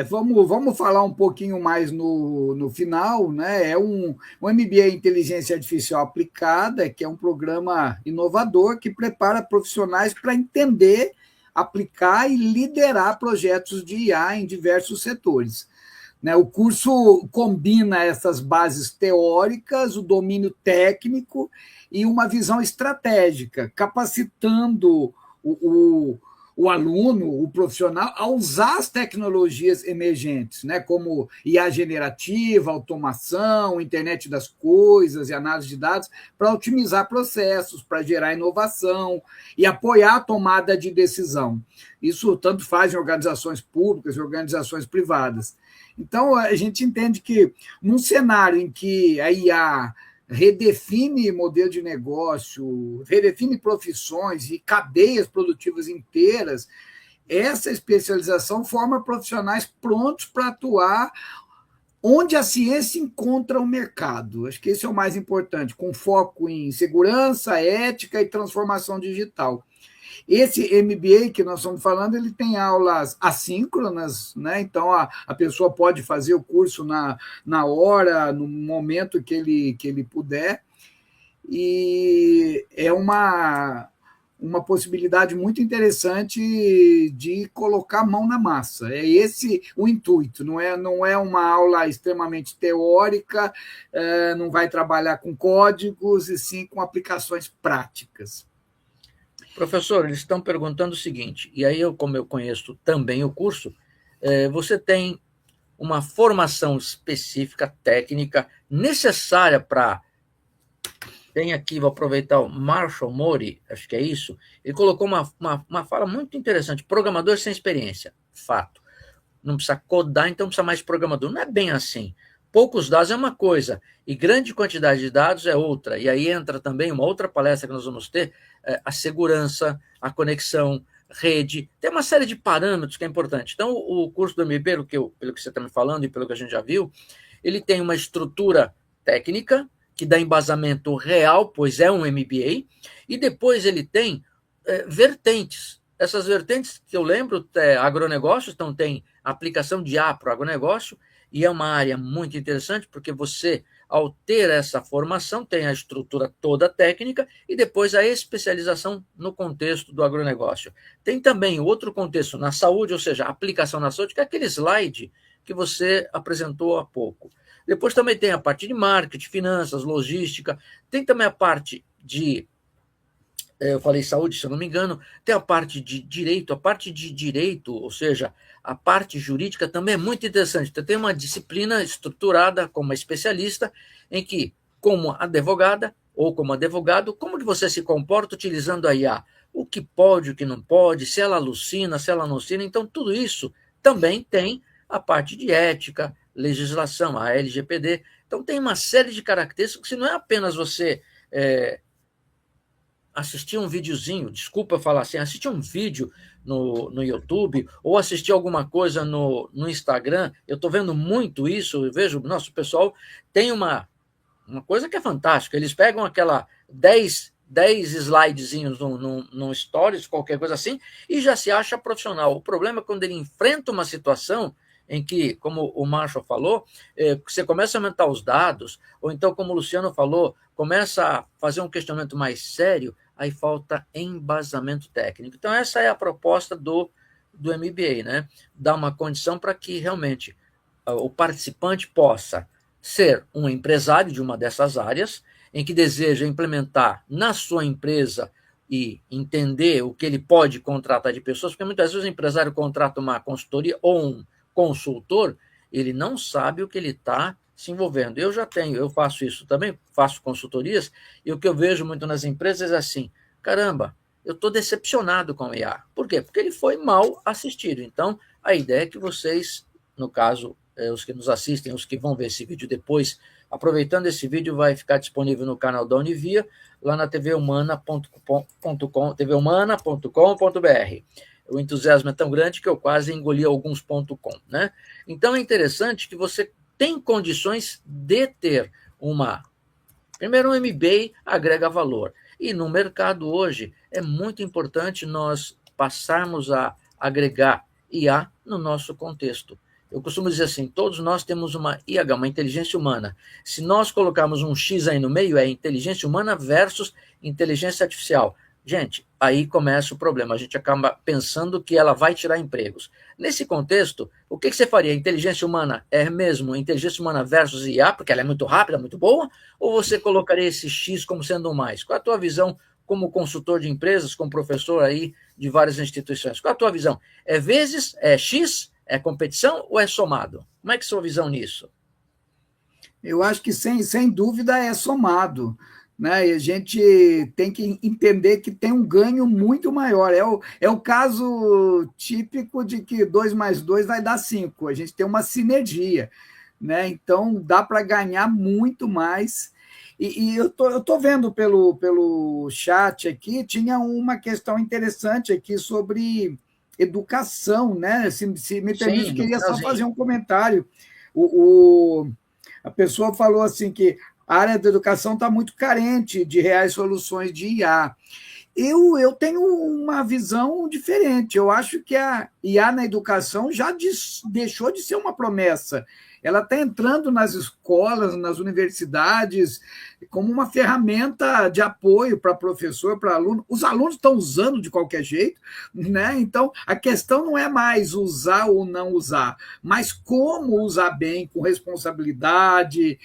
vamos falar um pouquinho mais no final, né? É um MBA em Inteligência Artificial Aplicada, que é um programa inovador que prepara profissionais para entender, aplicar e liderar projetos de IA em diversos setores. Né? O curso combina essas bases teóricas, o domínio técnico e uma visão estratégica, capacitando o aluno, o profissional, a usar as tecnologias emergentes, né, como IA generativa, automação, internet das coisas e análise de dados, para otimizar processos, para gerar inovação e apoiar a tomada de decisão. Isso tanto faz em organizações públicas e organizações privadas. Então, a gente entende que, num cenário em que a IA redefine modelo de negócio, redefine profissões e cadeias produtivas inteiras, essa especialização forma profissionais prontos para atuar onde a ciência encontra o mercado. Acho que esse é o mais importante, com foco em segurança, ética e transformação digital. Esse MBA que nós estamos falando, ele tem aulas assíncronas, né? Então a pessoa pode fazer o curso na hora, no momento que ele puder, e é uma possibilidade muito interessante de colocar a mão na massa. É esse o intuito, não é uma aula extremamente teórica, não vai trabalhar com códigos, e sim com aplicações práticas. Professor, eles estão perguntando o seguinte, e aí como eu conheço também o curso, você tem uma formação específica, técnica, necessária para. Tem aqui, vou aproveitar o Marshall Mori, acho que é isso. Ele colocou uma fala muito interessante: programador sem experiência. Fato. Não precisa codar, então não precisa mais de programador. Não é bem assim. Poucos dados é uma coisa, e grande quantidade de dados é outra. E aí entra também uma outra palestra que nós vamos ter: a segurança, a conexão, rede. Tem uma série de parâmetros que é importante. Então, o curso do MBA, pelo que você está me falando e pelo que a gente já viu, ele tem uma estrutura técnica, que dá embasamento real, pois é um MBA, e depois ele tem vertentes. Essas vertentes que eu lembro, agronegócios, então tem aplicação de IA para o agronegócio, e é uma área muito interessante, porque você, ao ter essa formação, tem a estrutura toda técnica e depois a especialização no contexto do agronegócio. Tem também outro contexto na saúde, ou seja, a aplicação na saúde, que é aquele slide que você apresentou há pouco. Depois também tem a parte de marketing, finanças, logística, tem também a parte de eu falei saúde, se eu não me engano, tem a parte de direito, ou seja, a parte jurídica também é muito interessante. Então, tem uma disciplina estruturada como uma especialista, em que, como advogada ou como advogado, como que você se comporta utilizando a IA? O que pode, o que não pode, se ela alucina, se ela não alucina. Então, tudo isso também tem a parte de ética, legislação, a LGPD. Então, tem uma série de características que não é apenas você assistir um videozinho, desculpa eu falar assim, assistir um vídeo no YouTube ou assistir alguma coisa no Instagram. Eu estou vendo muito isso, eu vejo, nosso pessoal tem uma coisa que é fantástica. Eles pegam aquela 10 slidezinhos num stories, qualquer coisa assim, e já se acha profissional. O problema é quando ele enfrenta uma situação em que, como o Marshall falou, você começa a aumentar os dados, ou então, como o Luciano falou, começa a fazer um questionamento mais sério, aí falta embasamento técnico. Então, essa é a proposta do MBA, né? Dar uma condição para que realmente o participante possa ser um empresário de uma dessas áreas, em que deseja implementar na sua empresa e entender o que ele pode contratar de pessoas, porque muitas vezes o empresário contrata uma consultoria ou um consultor, ele não sabe o que ele está se envolvendo. Eu faço isso também, faço consultorias, e o que eu vejo muito nas empresas é assim: caramba, eu estou decepcionado com o IA. Por quê? Porque ele foi mal assistido. Então, a ideia é que vocês, no caso, os que nos assistem, os que vão ver esse vídeo depois, aproveitando esse vídeo, vai ficar disponível no canal da Univia, lá na tvhumana.com.br. O entusiasmo é tão grande que eu quase engoli alguns .com, né? Então é interessante que você tem condições de ter primeiro, um MBA agrega valor. E no mercado hoje é muito importante nós passarmos a agregar IA no nosso contexto. Eu costumo dizer assim: todos nós temos uma IH, uma inteligência humana. Se nós colocarmos um X aí no meio, é inteligência humana versus inteligência artificial. Gente, aí começa o problema. A gente acaba pensando que ela vai tirar empregos. Nesse contexto, o que você faria? Inteligência humana é mesmo inteligência humana versus IA, porque ela é muito rápida, muito boa? Ou você colocaria esse X como sendo um mais? Qual a tua visão como consultor de empresas, como professor aí de várias instituições? Qual a tua visão? É vezes, é X, é competição ou é somado? Como é que é a sua visão nisso? Eu acho que, sem dúvida, é somado. Né? E a gente tem que entender que tem um ganho muito maior. É o caso típico de que 2 mais 2 vai dar 5. A gente tem uma sinergia. Né? Então, dá para ganhar muito mais. E eu tô vendo pelo chat aqui, tinha uma questão interessante aqui sobre educação. Né? Se me permite, Sim, eu no queria só fazer finalzinho. um comentário. A pessoa falou assim que a área da educação está muito carente de reais soluções de IA. Eu tenho uma visão diferente. Eu acho que a IA na educação já deixou de ser uma promessa. Ela está entrando nas escolas, nas universidades, como uma ferramenta de apoio para professor, para aluno. Os alunos estão usando de qualquer jeito, né? Então, a questão não é mais usar ou não usar, mas como usar bem, com responsabilidade,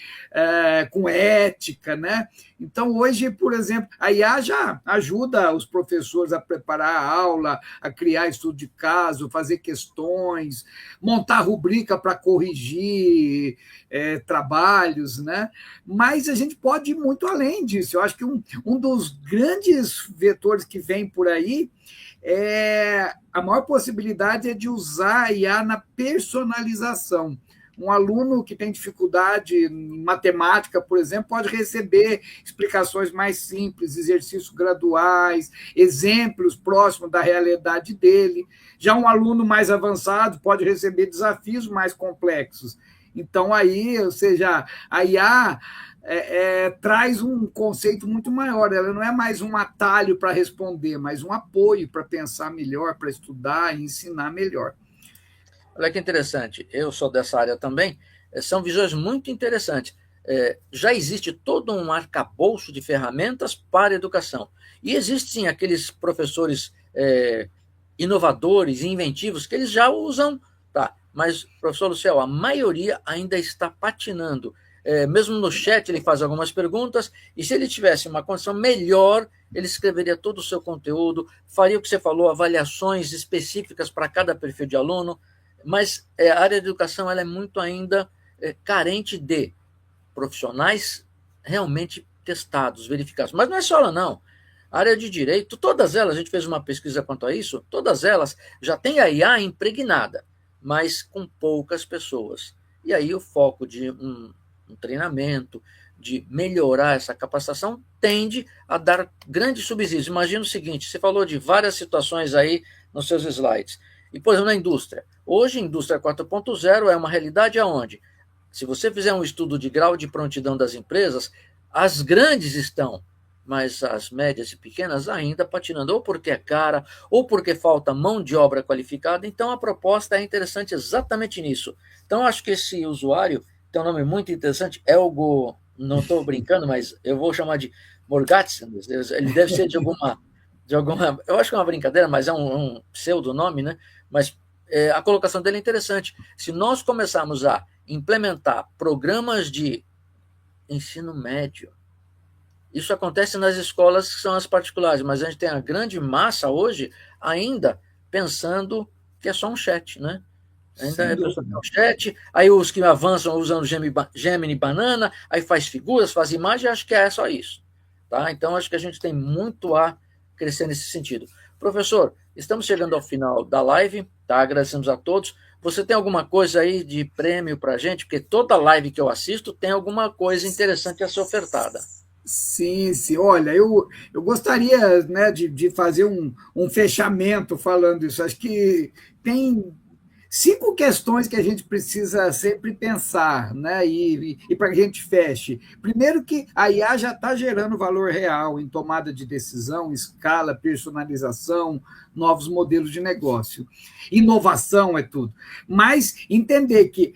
com ética, né? Então, hoje, por exemplo, a IA já ajuda os professores a preparar a aula, a criar estudo de caso, fazer questões, montar rubrica para corrigir trabalhos, né? Mas a gente pode ir muito além disso. Eu acho que um dos grandes vetores que vem por aí a maior possibilidade é de usar a IA na personalização. Um aluno que tem dificuldade em matemática, por exemplo, pode receber explicações mais simples, exercícios graduais, exemplos próximos da realidade dele. Já um aluno mais avançado pode receber desafios mais complexos. Então, aí, ou seja, a IA traz um conceito muito maior. Ela não é mais um atalho para responder, mas um apoio para pensar melhor, para estudar e ensinar melhor. Olha que interessante, eu sou dessa área também, são visões muito interessantes. Já existe todo um arcabouço de ferramentas para a educação. E existem aqueles professores inovadores e inventivos que eles já usam, tá? Mas, professor Luciel, a maioria ainda está patinando. Mesmo no chat ele faz algumas perguntas, e se ele tivesse uma condição melhor, ele escreveria todo o seu conteúdo, faria o que você falou, avaliações específicas para cada perfil de aluno, mas a área de educação ela é muito ainda carente de profissionais realmente testados, verificados. Mas não é só ela, não. A área de direito, todas elas, a gente fez uma pesquisa quanto a isso, todas elas já têm a IA impregnada, mas com poucas pessoas. E aí o foco de um treinamento, de melhorar essa capacitação, tende a dar grandes subsídios. Imagina o seguinte, você falou de várias situações aí nos seus slides. E, por exemplo, na indústria. Hoje, a indústria 4.0 é uma realidade aonde, se você fizer um estudo de grau de prontidão das empresas, as grandes estão, mas as médias e pequenas ainda patinando, ou porque é cara, ou porque falta mão de obra qualificada. Então, a proposta é interessante exatamente nisso. Então, acho que esse usuário tem um nome muito interessante, Elgo, não estou brincando, mas eu vou chamar de Morgatsen, ele deve ser de alguma, eu acho que é uma brincadeira, mas é um pseudonome, né? Mas a colocação dele é interessante. Se nós começarmos a implementar programas de ensino médio, isso acontece nas escolas que são as particulares, mas a gente tem a grande massa hoje ainda pensando que é só um chat, né? Ainda é um chat, aí os que avançam usando Gemini Banana, aí faz figuras, faz imagem, acho que é só isso. Tá? Então, acho que a gente tem muito a crescer nesse sentido. Professor, estamos chegando ao final da live, tá? Agradecemos a todos. Você tem alguma coisa aí de prêmio para a gente? Porque toda live que eu assisto tem alguma coisa interessante a ser ofertada. Sim, sim. Olha, eu gostaria, né, de fazer um fechamento falando isso. Acho que tem 5 questões que a gente precisa sempre pensar, né? E para que a gente feche. Primeiro que a IA já está gerando valor real em tomada de decisão, escala, personalização, novos modelos de negócio. Inovação é tudo. Mas entender que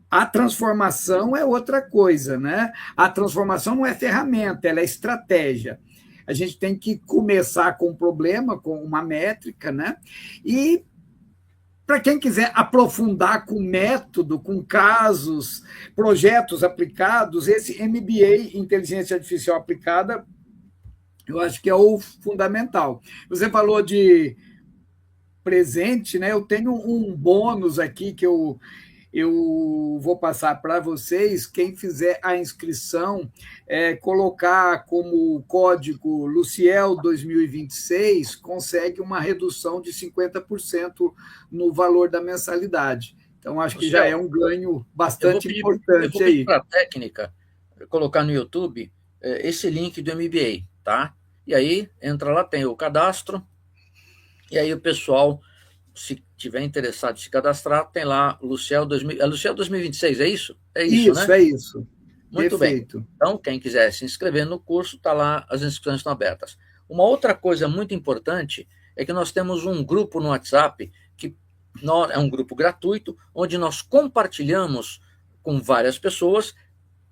a transformação é outra coisa, né? A transformação não é ferramenta, ela é estratégia. A gente tem que começar com um problema, com uma métrica, né? E para quem quiser aprofundar com método, com casos, projetos aplicados, esse MBA, Inteligência Artificial Aplicada, eu acho que é o fundamental. Você falou de presente, né? Eu tenho um bônus aqui que eu vou passar para vocês. Quem fizer a inscrição, colocar como código Luciel 2026, consegue uma redução de 50% no valor da mensalidade. Então, acho que já é um ganho bastante importante. Eu vou pedir para a técnica colocar no YouTube esse link do MBA, tá? E aí, entra lá, tem o cadastro, e aí o pessoal, se tiver interessado em se cadastrar, tem lá Luciel 2026, é isso? É isso, né? É isso. Muito Perfeito. Bem. Então, quem quiser se inscrever no curso, está lá, as inscrições estão abertas. Uma outra coisa muito importante é que nós temos um grupo no WhatsApp, que é um grupo gratuito, onde nós compartilhamos com várias pessoas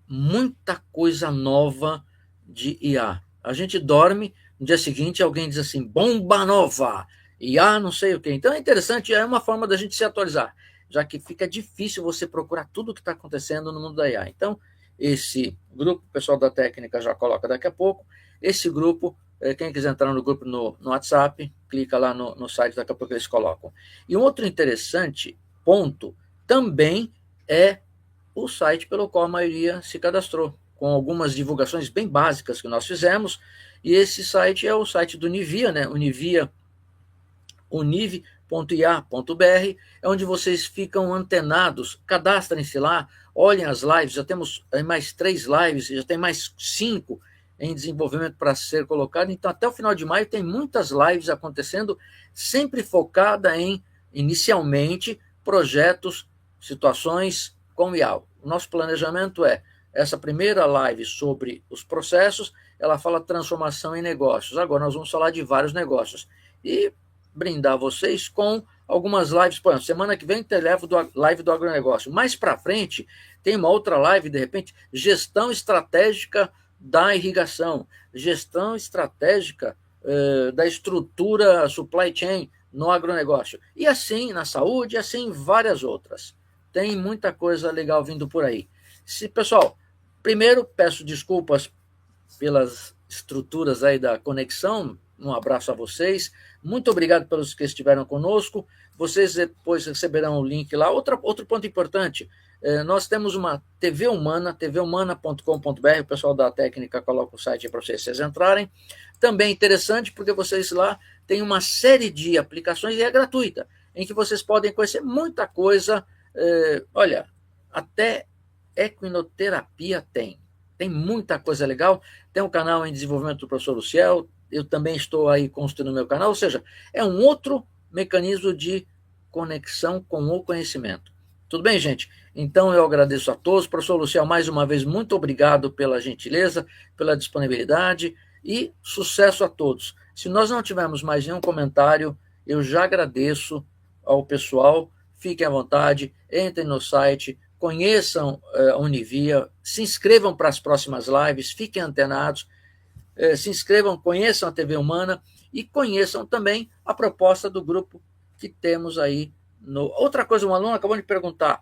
muita coisa nova de IA. A gente dorme, no dia seguinte alguém diz assim, bomba nova, IA não sei o quê. Então é interessante, é uma forma da gente se atualizar, já que fica difícil você procurar tudo o que está acontecendo no mundo da IA. Então, esse grupo, o pessoal da técnica já coloca daqui a pouco. Esse grupo, quem quiser entrar no grupo no WhatsApp, clica lá no site, daqui a pouco eles colocam. E um outro interessante ponto também é o site pelo qual a maioria se cadastrou, com algumas divulgações bem básicas que nós fizemos, e esse site é o site do Univia, né? Unive.ia.br, é onde vocês ficam antenados, cadastrem-se lá, olhem as lives, já temos mais 3 lives, já tem mais 5 em desenvolvimento para ser colocado, então até o final de maio tem muitas lives acontecendo, sempre focada em, inicialmente, projetos, situações com IA. O nosso planejamento é essa primeira live sobre os processos, ela fala transformação em negócios. Agora nós vamos falar de vários negócios. E brindar vocês com algumas lives. Por exemplo, semana que vem tem live do agronegócio. Mais para frente, tem uma outra live, de repente, gestão estratégica da irrigação, gestão estratégica da estrutura supply chain no agronegócio. E assim na saúde, e assim várias outras. Tem muita coisa legal vindo por aí. Pessoal, primeiro peço desculpas pelas estruturas aí da conexão. Um abraço a vocês. Muito obrigado pelos que estiveram conosco. Vocês depois receberão o link lá. Outro ponto importante, nós temos uma TV Humana, tvhumana.com.br, o pessoal da técnica coloca o site para vocês entrarem. Também interessante, porque vocês lá têm uma série de aplicações, e é gratuita, em que vocês podem conhecer muita coisa. Olha, até equinoterapia tem muita coisa legal. Tem um canal em desenvolvimento do professor Luciel, eu também estou aí construindo meu canal, ou seja, é um outro mecanismo de conexão com o conhecimento. Tudo bem, gente? Então eu agradeço a todos. Professor Luciel, mais uma vez, muito obrigado pela gentileza, pela disponibilidade e sucesso a todos. Se nós não tivermos mais nenhum comentário, eu já agradeço ao pessoal. Fiquem à vontade, entrem no site, conheçam a Univia, se inscrevam para as próximas lives, fiquem antenados, se inscrevam, conheçam a TV Humana e conheçam também a proposta do grupo que temos aí. Outra coisa, um aluno acabou de perguntar,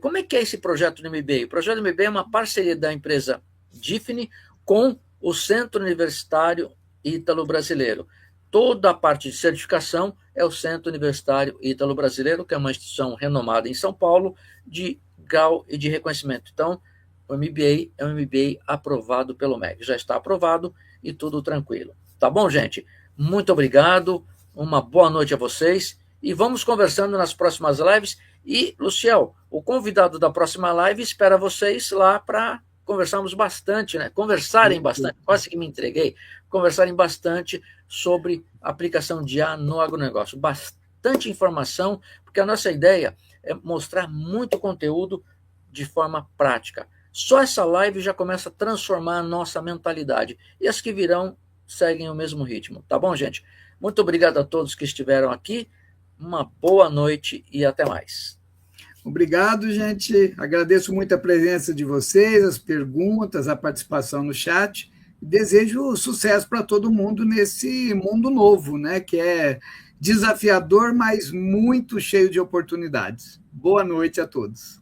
como é que é esse projeto do MBA? O projeto do MBA é uma parceria da empresa Difne com o Centro Universitário Ítalo-Brasileiro. Toda a parte de certificação é o Centro Universitário Ítalo-Brasileiro, que é uma instituição renomada em São Paulo, de grau e de reconhecimento. Então, o MBA é um MBA aprovado pelo MEC. Já está aprovado e tudo tranquilo. Tá bom, gente? Muito obrigado, uma boa noite a vocês e vamos conversando nas próximas lives. E, Luciel, o convidado da próxima live espera vocês lá para conversarmos bastante, né? Conversarem bastante, quase que me entreguei, conversarem bastante sobre a aplicação de IA no agronegócio. Bastante informação, porque a nossa ideia é mostrar muito conteúdo de forma prática. Só essa live já começa a transformar a nossa mentalidade. E as que virão seguem o mesmo ritmo. Tá bom, gente? Muito obrigado a todos que estiveram aqui. Uma boa noite e até mais. Obrigado, gente. Agradeço muito a presença de vocês, as perguntas, a participação no chat. Desejo sucesso para todo mundo nesse mundo novo, né? Que é desafiador, mas muito cheio de oportunidades. Boa noite a todos.